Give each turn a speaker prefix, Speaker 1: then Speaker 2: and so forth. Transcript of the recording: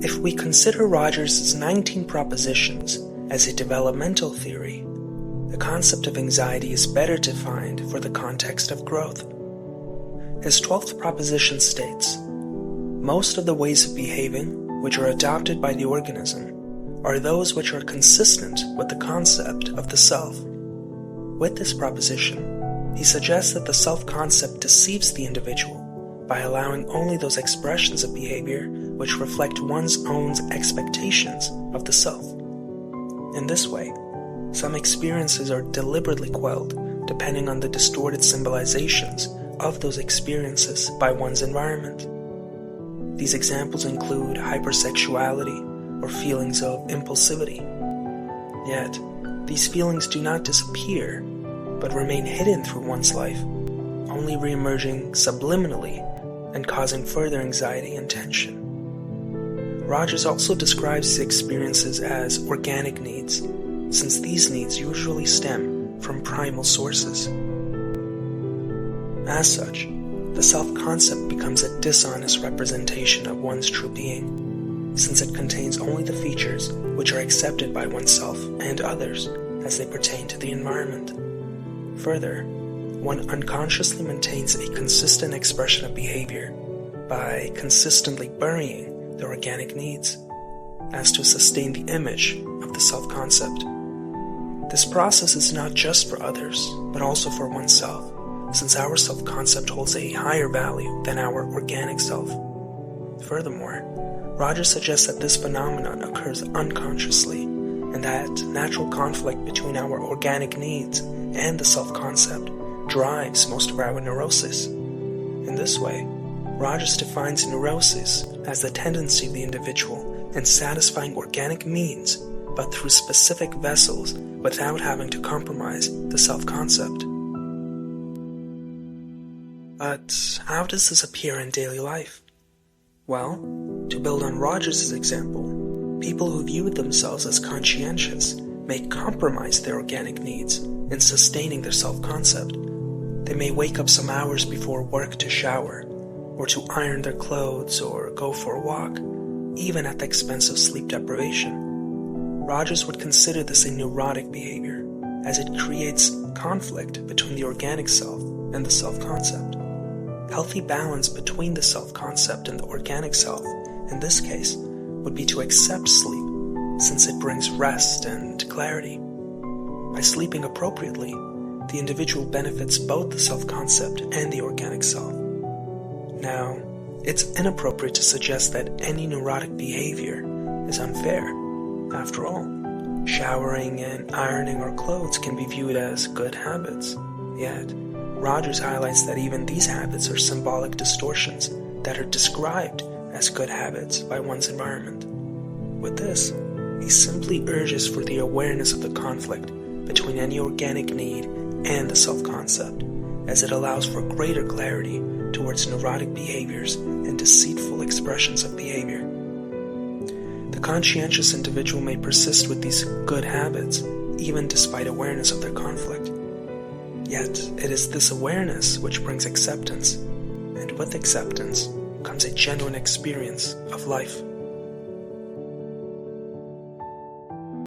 Speaker 1: If we consider Rogers' 19 propositions as a developmental theory, the concept of anxiety is better defined for the context of growth. His 12th proposition states, most of the ways of behaving which are adopted by the organism are those which are consistent with the concept of the self. With this proposition, he suggests that the self-concept deceives the individual by allowing only those expressions of behavior which reflect one's own expectations of the self. In this way, some experiences are deliberately quelled depending on the distorted symbolizations of those experiences by one's environment. These examples include hypersexuality or feelings of impulsivity. Yet, these feelings do not disappear, but remain hidden through one's life, only re-emerging subliminally and causing further anxiety and tension. Rogers also describes these experiences as organic needs, since these needs usually stem from primal sources. As such, the self-concept becomes a dishonest representation of one's true being, since it contains only the features which are accepted by oneself and others as they pertain to the environment. Further, one unconsciously maintains a consistent expression of behavior by consistently burying their organic needs, as to sustain the image of the self-concept. This process is not just for others, but also for oneself, since our self-concept holds a higher value than our organic self. Furthermore, Rogers suggests that this phenomenon occurs unconsciously, and that natural conflict between our organic needs and the self-concept drives most of our neurosis. In this way, Rogers defines neurosis as the tendency of the individual in satisfying organic needs, but through specific vessels without having to compromise the self-concept. But how does this appear in daily life? Well, to build on Rogers' example, people who view themselves as conscientious may compromise their organic needs in sustaining their self-concept. They may wake up some hours before work to shower, or to iron their clothes or go for a walk, even at the expense of sleep deprivation. Rogers would consider this a neurotic behavior, as it creates conflict between the organic self and the self-concept. Healthy balance between the self-concept and the organic self, in this case, would be to accept sleep, since it brings rest and clarity. By sleeping appropriately, the individual benefits both the self-concept and the organic self. Now, it's inappropriate to suggest that any neurotic behavior is unfair. After all, showering and ironing our clothes can be viewed as good habits. Yet, Rogers highlights that even these habits are symbolic distortions that are described as good habits by one's environment. With this, he simply urges for the awareness of the conflict between any organic need and the self-concept, as it allows for greater clarity towards neurotic behaviors and deceitful expressions of behavior. The conscientious individual may persist with these good habits even despite awareness of their conflict. Yet, it is this awareness which brings acceptance, and with acceptance comes a genuine experience of life.